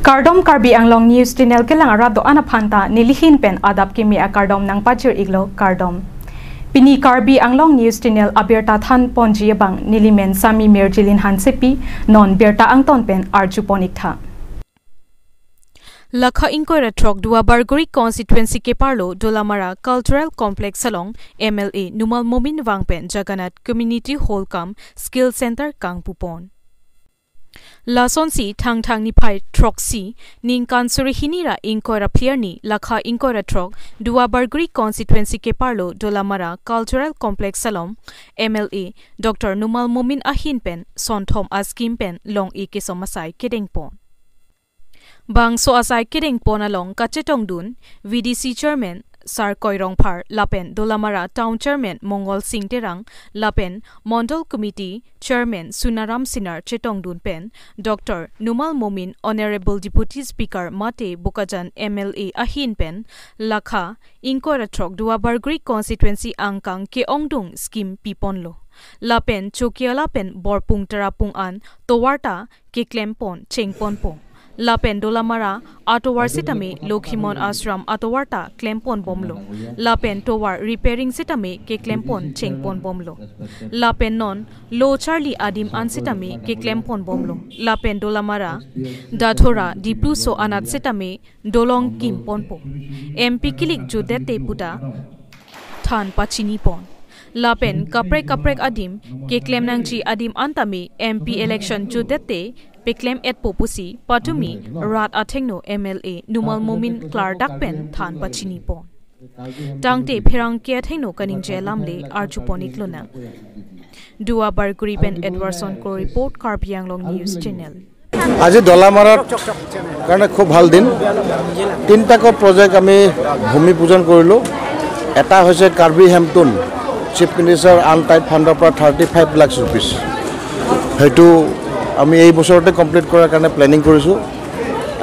Kardom Karbi Anglong News Channel ke lang arab do ana phanta nilihin pen adap ke mi a kardom nang pachir iglo kardom Pini Karbi Anglong News Channel abirta than ponji bang nilimen sami merjilin hansepi non berta angton pen arjuponik tha Lakha Inquiry Trok Dua Barguri Constituency ke Parlo Dolamara Cultural Complex Salong MLA Numal Momin Wangpen Jagannath Community Hall Kam Skill Center Kangpupon Lasonsi Thang Thang ni Pai Troxi Ning Kansuri Hinira Inquiry Plierni Lakha Inquiry Trok Dua Barguri Constituency ke Parlo Dolamara Cultural Complex Salong MLA Dr. Numal Momin Ahinpen Sonthom Askimpen Long E Kesomasai Kedengpon Bang so asai kiring ponalong kachetong dun VDC Chairman Sar Koirong Par Lapen Dolamara Town Chairman Mongol Singh Terang Lapen Mondol Committee Chairman Sunaram Sinar Chetong Dun Pen Dr. Numal Momin Honorable Deputy Speaker Mate Bukajan MLA Ahin Pen Lakha Inquiry Trok Dua Barguri Constituency Angkang ke Ongdung Scheme Piponlo Lapen Chokiala Pen Borpung Terapung An Towarta ke Klempon Chengpon Pong Lapen Dolamara Atowar Sitame Lokhimon Ashram Atowarta Klempon Bomlo Lapen Towar Repairing Sitame ke Klempon Chengpon Bomlo Lapen Non Lo Charlie Adim Ansitame ke Klempon Bomlo Lapen Dolamara Dathora Dipluso Anat Sitame Dolong Kim Ponpo MP Kilik Judete Puta Than Pachini Pon Lapen Kaprek Adim ke Klemnangji Adim Antame MP election Judete Peklem et Popusi Patumi Rat Athengno MLA Numal Momin Klar Dakpen Than Pachini Pon Tangte Pherang ke Athengno Kaning Jelamle Arjuponik Luna Dua Barguri Ben Edwardson Ko report Karbi Anglong News Channel আজি ডলামারাত কারণে খুব ভাল দিন তিনটাকো project আমি ভূমি পূজন কৰিলো এটা হৈছে কাৰ্বি হেমটুন চিফ মিনিষ্টাৰ আনটাইড ফাণ্ডৰ পৰা 35 লাখ रुपीस হেতু আমি এই বছৰতে কমপ্লিট কৰাৰ কাৰণে প্ল্যানিং কৰিছো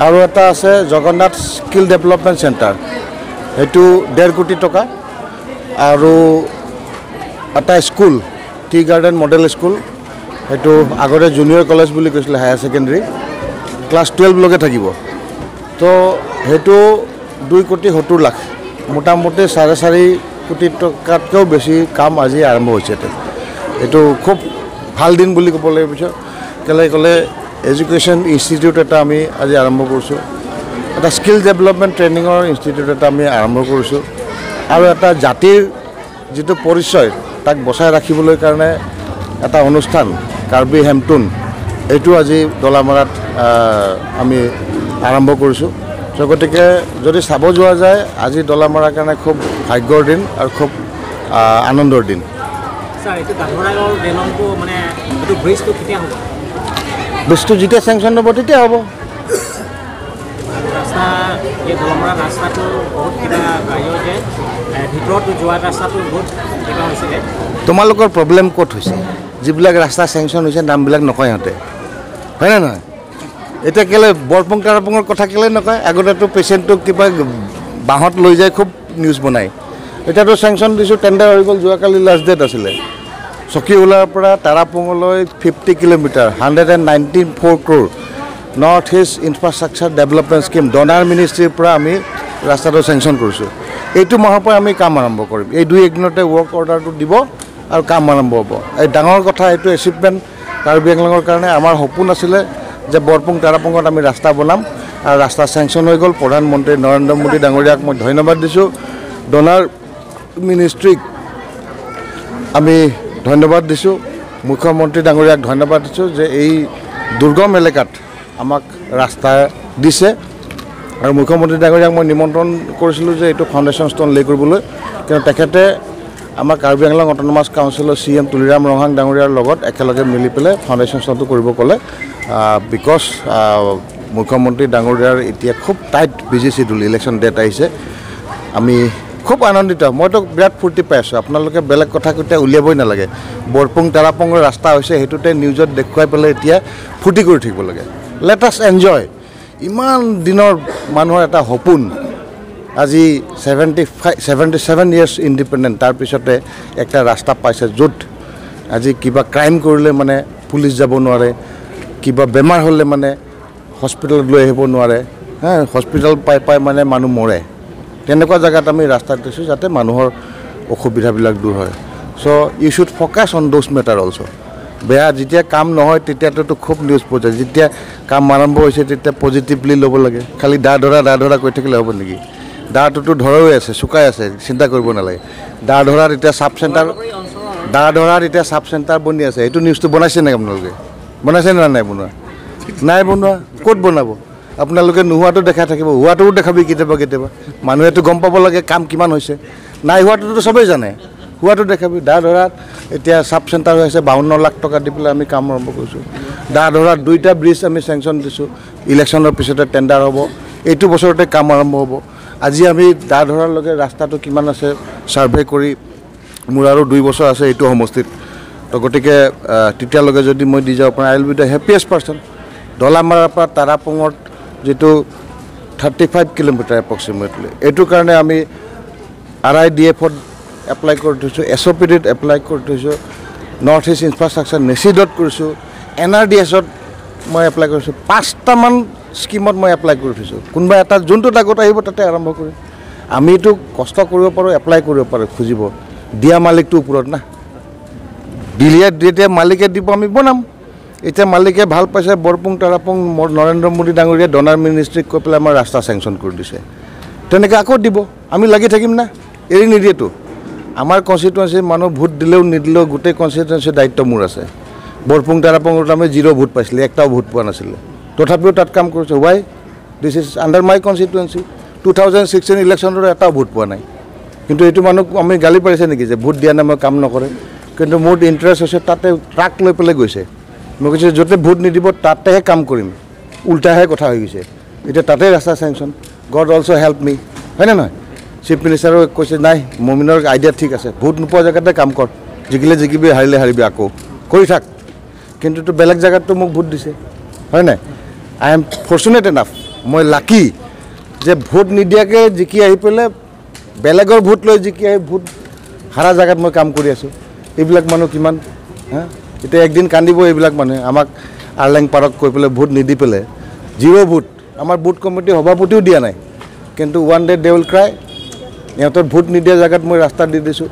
আৰু এটা আছে জগন্নাথ স্কিল ডেভেলপমেন্ট সেন্টাৰ হেতু 1.5 কোটি টকা আৰু এটা school tea garden model school হেতু আগৰে জুনিয়ৰ কলেজ বুলি কৈছিল হায়াৰ সেকেন্ডাৰী ক্লাস 12 লগে থাকিব তো হেতু 2 কোটি 70 লাখ মোটামুটি 4.5 কোটি টকাতকৈ বেছি কাম আজি আৰম্ভ হৈছে এটো খুব ভাল দিন বুলি ক'বলৈ বিচাৰো কলে এডুকেশন ইনস্টিটিউট এটা আমি আজি আৰম্ভ কৰিছো এটা স্কিল ডেভেলপমেন্ট ট্ৰেইনিংৰ ইনস্টিটিউট এটা আমি আৰম্ভ কৰিছো আৰু এটা জাতিৰ যেটো পৰিচয় তাক বচাই ৰাখিবলৈ কাৰণে এটা অনুষ্ঠান কাৰ্বি হেমটুন এটো আজি ডলামাৰাত আমি আৰম্ভ কৰিছো গতিকে যদি চাব যোৱা যায় আজি ডলামাৰাৰ কাৰণে খুব ভাগ্যৰ দিন আৰু খুব আনন্দৰ দিন স্যাৰ এটো ডাঙৰাগৰ দেনংকো মানে এটো ব্ৰিজটো কেতিয়া হ'ব ব্ৰিজটো যেতিয়া স্যাংশন হ'ব তেতিয়া হ'ব ৰাস্তা এই ডলামাৰা ৰাস্তাটো বহুত কিবা গাড়ী যে ভিতৰত যোৱা ৰাস্তাটো বহুত কিবা হৈছে তোমালোকৰ প্ৰবলেম ক'ত হৈছে যিবিলাক ৰাস্তা স্যাংশন হৈছে নামবিলাক নকয় হতে হয় না নহয় এটা কেলে বৰপং কাৰপঙৰ কথা কেলে নকয় আগতেটো পেশেন্টক কিবা বাহত লৈ যায় খুব নিউজ বনাই এটাটো স্যাংশন দিছো টেন্ডাৰ হৈ গল যোৱাকালি লাষ্ট ডেট আছিল সকিউলাৰ পৰা তাৰাপঙলৈ 50 kilometre 194 crore north east infrastructure development scheme donor মিনিষ্ট্ৰীৰ পৰা আমি ৰাস্তাটো স্যাংশন কৰিছো এইটো মাহৰ পৰা আমি কাম আৰম্ভ কৰিম এই দুই একদিনতে ৱৰ্ক অৰ্ডাৰটো দিব আৰু কাম আৰম্ভ হ'ব এই ডাঙৰ কথা এইটো এচিভমেন্ট কাৰ্বি আংলঙৰ কাৰণে আমাৰ সপোন আছিল যে বৰপং তাৰাপঙত আমি ৰাস্তা বনাম আৰু ৰাস্তা স্যাংশন হৈ গল প্ৰধানমন্ত্ৰী নৰেন্দ্ৰ মোদী ডাঙৰীয়াক মই ধন্যবাদ দিছো ডনাৰ মিনিষ্ট্ৰীক আমি ধন্যবাদ দিছো মুখ্যমন্ত্ৰী ডাঙৰীয়াক ধন্যবাদ দিছো যে এই দুৰ্গম এলেকাত আমাক ৰাস্তা দিছে আৰু মুখ্যমন্ত্ৰী ডাঙৰীয়াক মই নিমন্ত্ৰণ কৰিছিলো যে এইটো ফাউণ্ডেশ্যন ষ্টন লে কৰিবলৈ কিন্তু তেখেতে আমাৰ কাৰ্বি আংলং অটোনমাস কাউন্সিলৰ সিএম তুলিৰাম ৰংহাং ডাঙৰীয়াৰ লগত একেলগে মিলি পেলে ফাউণ্ডেশ্যন ষ্টনটো কৰিব ক'লে বিকজ মুখ্যমন্ত্ৰী ডাঙৰীয়াৰ এতিয়া খুব tight busy schedule election date আহিছে আমি খুব আনন্দিত মইতো বিৰাট ফুৰ্তি পাইছো আপোনালোকে বেলেগ কথা কইতে উলিয়াবই নালাগে বৰপং তাৰাপঙৰ ৰাস্তা হৈছে হেতুতে নিউজত দেখুৱাই পেলে এতিয়া ফুটি কৰি থাকিব লাগে লেট আস এনজয় ইমান দিনৰ মানুহৰ এটা সপোন আজি 77 ইয়াৰ্স ইন্ডিপেন্ডেন্ট তাৰ পিছতে একটা ৰাস্তা পাইছে য'ত আজি কিবা ক্ৰাইম কৰিলে মানে পুলিশ যাব নোৱাৰে কিবা বেমাৰ হলে মানে হস্পিটেলত লৈ আহিব নোৱাৰে হস্পিটেল পাই মানে মানুহ মৰে তেনেকুৱা জেগাত আমি ৰাস্তা দিছোঁ যাতে মানুহৰ অসুবিধাবিলাক দূৰ হয় so' you should focus on those matter also' বেয়া যেতিয়া কাম নহয় তেতিয়াতো খুব নিউজ পোৱা যায় যেতিয়া কাম আৰম্ভ হৈছে তেতিয়া পজিটিভলি ল'ব লাগে খালি দা ধৰা কৈ থাকিলে হ'ব নেকি দাটোতো ধৰাই আছে শুকাই আছে চিন্তা কৰিব নালাগে ধৰাত এতিয়া চাব চেণ্টাৰ বনি আছে এইটো নিউজটো বনাইছে নে আপোনালোকে বনাইছে নে নাই বনোৱা ক'ত বনাব আপোনালোকে নোহোৱাটো দেখাই থাকিব হোৱাটোও দেখাবি কেতিয়াবা মানুহেতো গম পাব লাগে কাম কিমান হৈছে নাই হোৱাটোতো চবেই জানে হোৱাটো দেখাবি ধৰাত এতিয়া চাব চেণ্টাৰ হৈ আছে 52 লাখ টকা দি পেলাই আমি কাম আৰম্ভ কৰিছোঁ ধৰাত 2টা ব্ৰিজ আমি চেংচন দিছোঁ ইলেকশ্যনৰ পিছতে টেণ্ডাৰ হ'ব এইটো বছৰতে কাম আৰম্ভ হ'ব আজি আমি ধৰালৈকে ৰাস্তাটো কিমান আছে ছাৰ্ভে কৰি মোৰ আৰু 2 বছৰ আছে এইটো সমষ্টিত তো গতিকে তেতিয়ালৈকে যদি মই দি যাব পাৰোঁ I will be the happiest person দলামাৰাৰ পৰা তাৰাপুঙত যেটো 35 কিলোমিটাৰ এপ্ৰক্সিমেটলি এইটোৰ কাৰণে আমি RIDF-ত এপ্লাই কৰি থৈছোঁ SOPDত এপ্লাই কৰি থৈছোঁ নৰ্থ ইষ্ট ইনফ্ৰাষ্ট্ৰাকচাৰ নেচিডত কৰিছোঁ NRDS-ত মই এপ্লাই কৰিছোঁ 5টামান স্কিমত মই এপ্লাই কৰি থৈছোঁ কোনোবা এটা যোনটো আগত আহিব তাতে আৰম্ভ কৰিম আমিতো কষ্ট কৰিব পাৰোঁ এপ্লাই কৰিব পাৰোঁ খুজিব দিয়া মালিকটো ওপৰত না দিলিয়া যেতিয়া মালিকে দিব আমি বনাম এতিয়া মালিকে ভাল পাইছে বৰপুং তাৰাপুং নৰেন্দ্ৰ মোদী ডাঙৰীয়া ডনাৰ মিনিষ্ট্ৰীক কৈ পেলাই আমাৰ ৰাস্তা চেংচন কৰি দিছে তেনেকৈ আকৌ দিব আমি লাগি থাকিম না এৰি নিদিয়েতো আমাৰ কনষ্টিটুৱেঞ্চি মানুহ ভোট দিলেও নিদিলেও গোটেই কনষ্টিটুৱেঞ্চিৰ দায়িত্ব মোৰ আছে বৰপুং তাৰাপুঙত আমি 0 ভোট পাইছিলোঁ একটাও ভোট পোৱা নাছিলে তথাপিও তাত কাম কৰিছোঁ Y this is under my constituency 2016 ইলেকশ্যনৰ এটাও ভোট পোৱা নাই কিন্তু এইটো মানুহ আমি গালি পাৰিছে নেকি যে ভোট দিয়া নাই মই কাম নকৰে কিন্তু মোৰ ইণ্টাৰেষ্ট হৈছে তাতে ট্ৰাক লৈ পেলাই গৈছে মই কৈছোঁ য'তে ভোট নিদিব তাতেহে কাম কৰিম উল্টাহে কথা হৈ গৈছে এতিয়া তাতে ৰাস্তা চেংচন গড অলছ' হেল্প মি হয়নে নহয় চিফ মিনিষ্টাৰো কৈছে নাই মমিনৰ আইডিয়া ঠিক আছে ভোট নোপোৱা জেগাতে কাম কৰ জিকিলে জিকিবি হাৰিলে হাৰিবি আকৌ কৰি থাক কিন্তু বেলেগ জেগাততো মোক ভোট দিছে হয় নাই আই এম ফৰ্চুনেট এনাফ মই লাকি যে ভোট নিদিয়াকৈ জিকি আহি পেলাই বেলেগৰ ভোট লৈ জিকি আহি ভোট হাৰা জেগাত মই কাম কৰি আছোঁ এইবিলাক মানুহ কিমান এতিয়া একদিন কান্দিব এইবিলাক মানুহে আমাক আৰলেং পাৰক কৈ পেলাই ভোট নিদি পেলাই 0 ভোট আমাৰ বুথ কমিটি সভাপতিও দিয়া নাই কিন্তু one day they will cry ইহঁতৰ ভোট নিদিয়া জেগাত মই ৰাস্তা দি দিছোঁ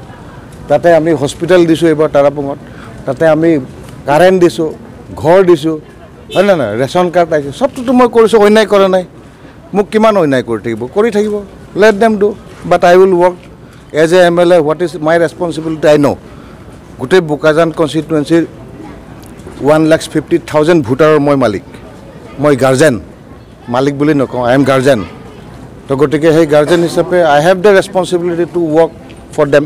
তাতে আমি হস্পিটেল দিছোঁ এইবাৰ তাৰাপুঙত তাতে আমি কাৰেণ্ট দিছোঁ ঘৰ দিছোঁ হয় নে নহয় ৰেচন কাৰ্ড পাইছোঁ চবটোতো মই কৰিছোঁ অন্যায় কৰা নাই মোক কিমান অন্যায় কৰি থাকিব let them do but I will work as a MLA what is my responsibility I know' গোটেই বোকাজান কনষ্টিটুৱেঞ্চিৰ 1,50,000 ভোটাৰৰ মই মালিক মই গাৰ্জেন মালিক বুলি নকওঁ আই এম গাৰ্জেন তো গতিকে সেই গাৰ্জেন হিচাপে I have the responsibility to work for them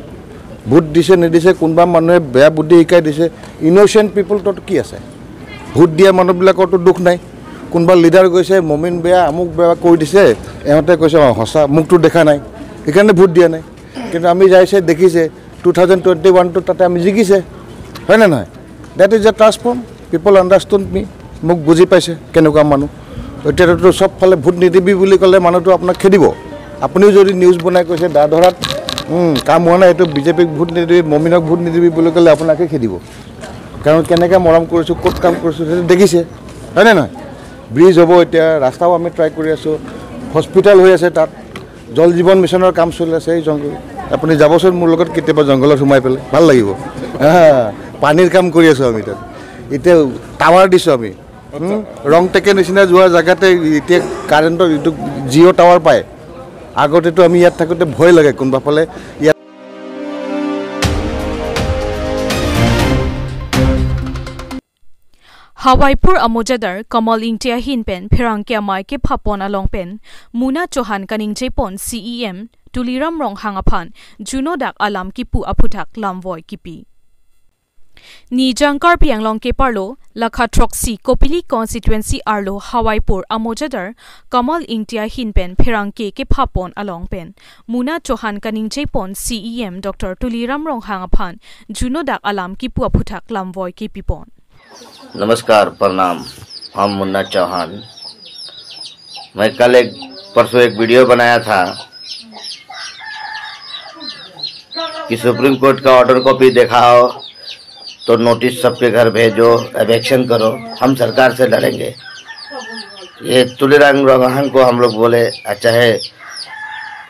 vote দিছে নিদিছে কোনোবা মানুহে বেয়া বুদ্ধি শিকাই দিছে ইন'চেণ্ট পিপলটো কি আছে ভোট দিয়া মানুহবিলাকৰতো দুখ নাই কোনোবা লিডাৰ গৈছে মমিন বেয়া আমুক বেয়া কৈ দিছে এওঁতে কৈছে সঁচা মোকতো দেখা নাই সেইকাৰণে ভোট দিয়া নাই কিন্তু আমি যাইছে দেখিছে 2021 তাতে আমি জিকিছে হয় নে নহয় that is a transform people understand me মোক বুজি পাইছে কেনেকুৱা মানুহ এতিয়াতো চবফালে ভোট নিদিবি বুলি ক'লে মানুহটো আপোনাক খেদিব আপুনিও যদি নিউজ বনাই কৈছে ধৰাত কাম হোৱা নাই এইটো বিজেপিক ভোট নিদিবি মমিনক ভোট নিদিবি বুলি ক'লে আপোনাকে খেদিব কাৰণ কেনেকৈ মৰম কৰিছোঁ ক'ত কাম কৰিছোঁ সেইটো দেখিছে হয়নে নহয় ব্ৰিজ হ'ব এতিয়া ৰাস্তাও আমি ট্ৰাই কৰি আছোঁ হস্পিটেল হৈ আছে তাত জল জীৱন মিছনৰ কাম চলি আছে এই জংঘল আপুনি যাবচোন মোৰ লগত কেতিয়াবা জংঘলত সোমাই পেলাই ভাল লাগিব পানীৰ কাম কৰি আছোঁ আমি তাত এতিয়া টাৱাৰ দিছোঁ আমি ৰং টেকে নিচিনা যোৱা জেগাতে এতিয়া কাৰেণ্টৰ এইটো জিঅ' টাৱাৰ পায় আগতেতো আমি ইয়াত থাকোঁতে ভয় লাগে কোনোবা ফালে ইয়াত Hawaipur Amojadar Kamal Ingtia Hinpen Phirangkia Maike Phapon Alongpen Muna Chohan Kaning Jepon CEM Tuliram Rong Hangaphan Juno Dak Alam Kipu Aputak Lamvoy Kipi Ni Jangkar Pianglong ke Parlo Lakha Troxi Kopili Constituency Arlo Hawaipur Amojadar Kamal Ingtia Hinpen Phirangke ke Phapon Alongpen Muna Chohan Kaning Jepon CEM Dr. Tuliram Rong Hangaphan Juno Dak Alam Kipu Aputak Lamvoy Kipipon नमस्कार प्रणाम हम मुन्ना चौहान मैं कल परसों एक video बनाया था कि सुप्रीम कोर्ट का ऑर्डर कॉपी दिखाओ तो नोटिस सबके घर भेजो एवेक्शन करो हम सरकार से लड़ेंगे ये तुलिरांग रवाहन को हम लोग बोले, चाहे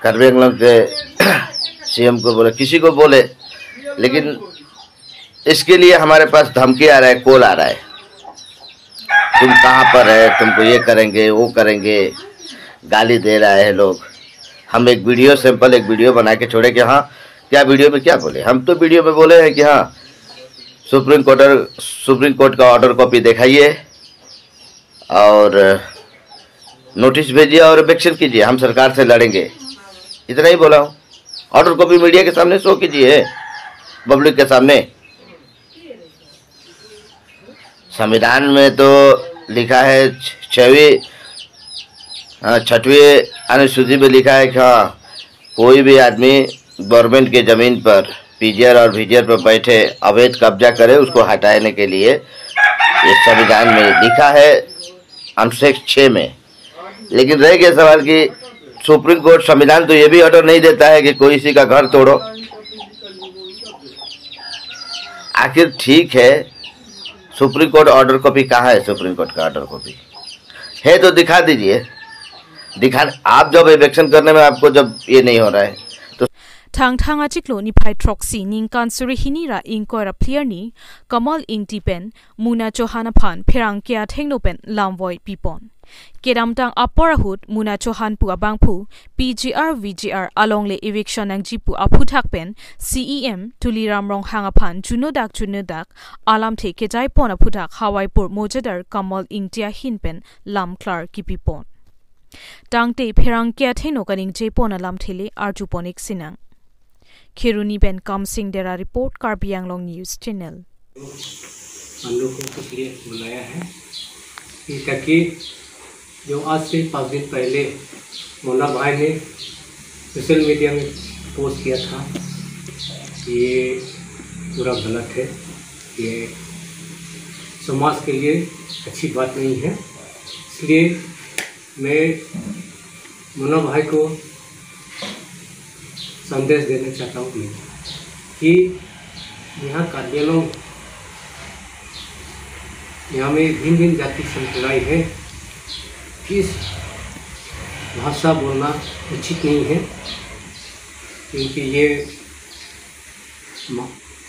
कार्बी आंगलॉन्ग के सीएम को बोले, किसी को बोले, लेकिन इसके लिए हमारे पास धमकी आ रहा है, कॉल आ रहा है, तुम कहाँ पर है, तुमको ये करेंगे वो करेंगे, गाली दे रहा है लोग। हम एक वीडियो सैंपल एक वीडियो बना के छोड़े कि हाँ क्या वीडियो में क्या बोले। हम तो वीडियो में बोले हैं कि हाँ सुप्रीम कोर्ट का ऑर्डर कॉपी दिखाइए और नोटिस भेजिए और इवेक्शन कीजिए, हम सरकार से लड़ेंगे, इतना ही बोला हूँ। ऑर्डर कॉपी मीडिया के सामने शो कीजिए, पब्लिक के सामने। संविधान में तो लिखा है 6वीं अनुसूची में लिखा है कि हाँ कोई भी आदमी गवर्नमेंट के ज़मीन पर पीजीआर और वीजीआर पर बैठे अवैध कब्जा करे उसको हटाने के लिए ये संविधान में लिखा है अनुच्छेद 6 में। लेकिन रह गया सवाल कि सुप्रीम कोर्ट संविधान तो ये भी ऑर्डर नहीं देता है कि कोई किसी का घर तोड़ो। आखिर ठीक है, सुप्रीम कोर्ट ऑर्डर कॉपी कहाँ है? सुप्रीम कोर्ट का ऑर्डर कॉपी है तो दिखा दीजिए। आप जब इवेक्शन करने में आपको जब ये नहीं हो रहा है तो Thang achiklo ni phai troxy ning kansuri hinira inkora clear ni Kamal Ingtipen Muna Chauhan phan pherang kya thengnopen lamvoi pipon Kedamtang aporahut Muna Chauhan pu abangpu PGR VGR alongle eviction ang jipu aputhakpen CEM Tuliram Rong hangaphan junodak alam the kejai pon aputhak Hawaipur mojadar Kamal Ingtia hinpen lam klar kipipon Tangte pherang kya thengno kaning jepon alam thele arjuponik sinang Khiruni Ben Kam Singh Dera report Karbi Anglong News Channel. हम लोग को इसलिए बुलाया है कि ताकि जो आज से 5 दिन पहले मुन्ना भाई ने सोशल मीडिया में पोस्ट किया था, ये पूरा गलत है, ये समाज के लिए अच्छी बात नहीं है। इसलिए मैं मुन्ना भाई को संदेश देना चाहता हूँ कि यहाँ कार्बी आंगलॉन्ग यहाँ में भिन्न भिन्न जाति संप्रदाय है, इस भाषा बोलना उचित नहीं है, क्योंकि ये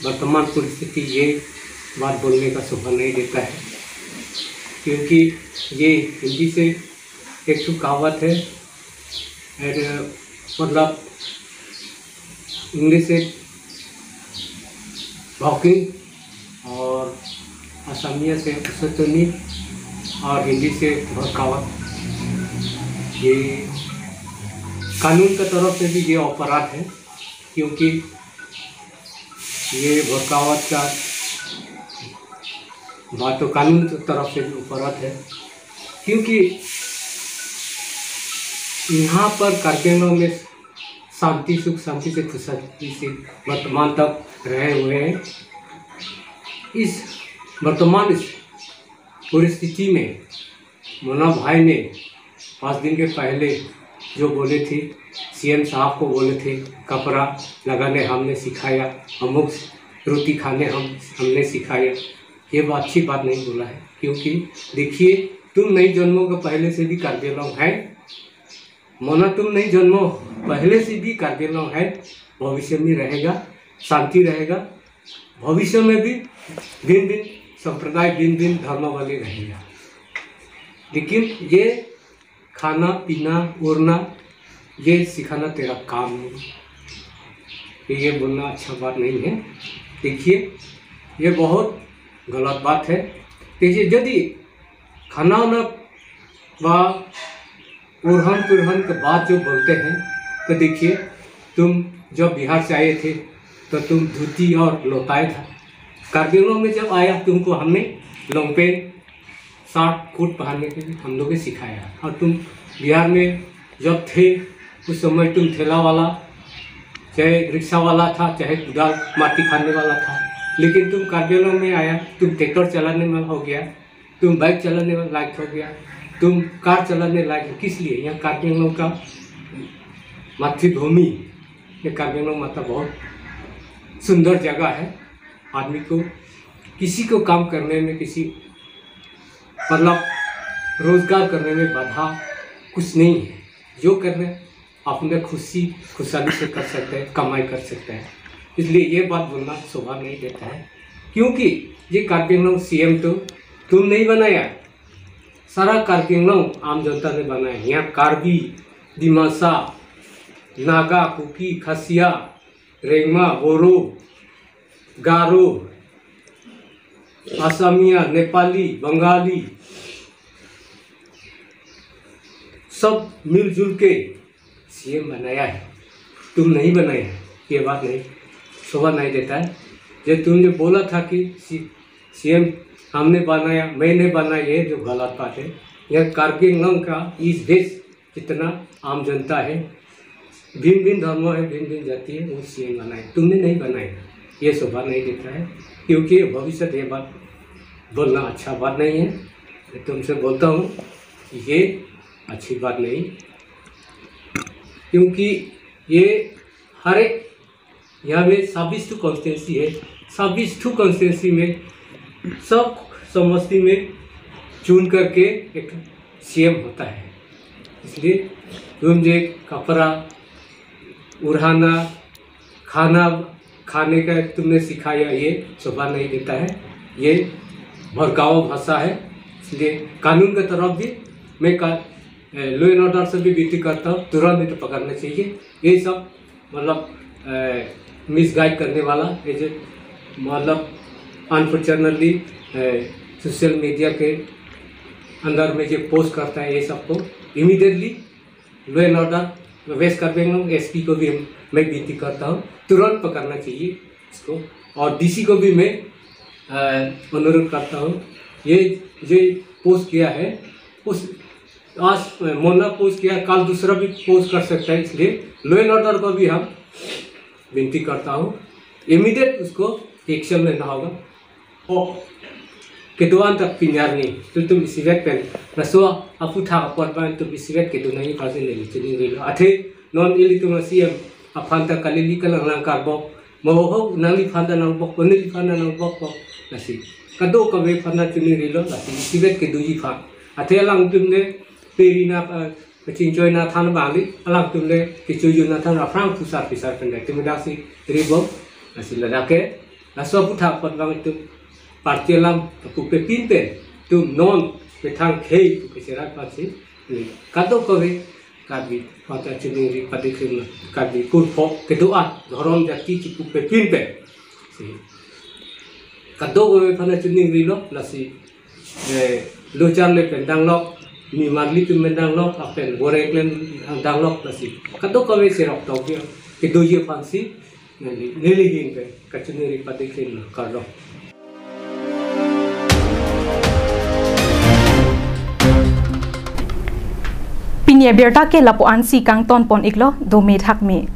वर्तमान परिस्थिति ये बात बोलने का शोभा नहीं देता है। क्योंकि ये हिंदी से एक तो कहावत है, मतलब इंग्लिश से भौकिंग और असमिया से उसतनी और हिंदी से भड़कावत। ये कानून की तरफ से भी ये अपराध है, क्योंकि ये भड़कावत का बात तो कानून की तरफ से भी अपराध है। क्योंकि यहाँ पर कार्बी आंगलॉन्ग में शांति सुख शांति से खुशहाली से वर्तमान तक रहे हुए हैं। इस वर्तमान परिस्थिति में मुन्ना भाई ने 5 दिन के पहले जो बोले थे, सीएम साहब को बोले थे कपड़ा लगाने हमने सिखाया, अमुक रोटी खाने हमने सिखाया, ये अच्छी बात नहीं बोला है। क्योंकि देखिए, तुम नई जन्मों के पहले से भी कार्बी आंगलॉन्ग है, मोना तुम नहीं जन्मो पहले से भी कार्बी आंगलॉन्ग है, भविष्य में रहेगा, शांति रहेगा, भविष्य में भी भिन्न भिन्न संप्रदाय भिन्न भिन्न धर्म वाले रहेगा। लेकिन ये खाना पीना ओढ़ना ये सिखाना तेरा काम नहीं, ये बोलना अच्छा बात नहीं है। देखिए, ये बहुत गलत बात है। देखिए, यदि खाना वाना व ओढ़न पुरहन के बाद जो बोलते हैं, तो देखिए, तुम जब बिहार से आए थे तो तुम धोती और लौटाए था। कार्बी आंगलॉन्ग में जब आया तुमको हमने लॉन्ग पेंट शर्ट कोट पहनने के लिए हम लोग ने सिखाया। और तुम बिहार में जब थे उस समय तुम ठेला वाला, चाहे रिक्शा वाला था, चाहे कुदाल माटी खाने वाला था, लेकिन तुम कार्बी आंगलॉन्ग में आया, तुम ट्रैक्टर चलाने में हो गया, तुम बाइक चलाने में लायक हो गया, तुम कार चलाने लायक। किस लिए? यहाँ कार्बी आंगलॉन्ग का मातृभूमि, ये कार्बी आंगलॉन्ग माता बहुत सुंदर जगह है। आदमी को किसी को काम करने में, किसी मतलब रोजगार करने में बाधा कुछ नहीं है। जो करने अपने खुशहाली से कर सकते हैं, कमाई कर सकते हैं। इसलिए ये बात बोलना शोभा नहीं देता है, क्योंकि ये कार्बी आंगलंग सीएम तो तुम नहीं बनाया, सारा कार्बी आंगलंग आम जनता ने बनाया। यहाँ कार्बी, दिमासा, नागा, कुकी, खासिया, रेंगमा, बोरो, गारो, असमिया, नेपाली, बंगाली सब मिलजुल के सीएम बनाया है, तुम नहीं बनाया है। ये बात नहीं शोभा नहीं देता है। जो तुमने बोला था कि सीएम हमने बनाया, मैंने बनाया, ये जो गलत बात है। यह कार्बी आंगलंग का इस देश जितना आम जनता है, भिन्न भिन्न धर्मों है, भिन्न भिन्न जाति है, वो सीएम बनाए, तुमने नहीं बनाया। ये शोभा नहीं देता है, क्योंकि भविष्य ये बात बोलना अच्छा बात नहीं है। तुमसे बोलता हूँ ये अच्छी बात नहीं, क्योंकि ये हर एक यहाँ में 26 कॉन्स्टिट्यूंसी है, 26 कॉन्स्टिट्यूंसी में सब समष्टि में चुन करके एक सीएम होता है। इसलिए तुम जो कपड़ा उड़ाना, खाने का तुमने सिखाया, ये शोभा नहीं देता है। ये भड़काऊ भाषा है। इसलिए कानून की तरफ भी मैं लॉ एंड ऑर्डर से भी विनती करता हूँ, तुरंत तो पकड़ना चाहिए। ये सब मतलब मिसगाइड करने वाला, ये जो मतलब अनफॉर्चुनेटली सोशल मीडिया के अंदर में जो पोस्ट करता है, ये सबको immediately law and order West Karbi Anglong SP को भी मैं विनती करता हूँ, तुरंत पकड़ना चाहिए इसको। और डीसी को भी मैं अनुरोध करता हूँ, ये जो पोस्ट किया है, उस आज मोना पोस्ट किया, कल दूसरा भी पोस्ट कर सकता है। इसलिए लॉ एंड ऑर्डर को भी हम विनती करता हूँ, इमीडिएट उसको एक्शन लेना होगा। और keduaan tak pinyar ni tu isiwek pen rasua apu tha apot ban tu isiwek kedu nai pasi le chini rilo athe non ili tu masiem afanta kalili kalang lang karbo moho nali phanda nang bok onili phanda nang bok nasi kado kabe phanda chini rilo nasi isiwek kedu ji pha athe lang tumne perina chinchoi na than bali alang tumle kichuyu na than afrang pusar pen timidasi ribo nasi ladake rasua apu tha apot ban tu parti alam aku pepinten tu non petang kei tu keserat pasi kado kowe kabi pada cendiri pada kena kabi kurpok kedua dorong jati cipu pepinten si kado kowe pada cendiri lo nasi lo charle pendang lo ni marli tu pendang lo apen boreklen pendang lo nasi kado kowe serok tokyo kedo ye pansi nelihin pe kacendiri pada kena kado. Pinya berta ke lapuan si kang ton pon iklo do me thak me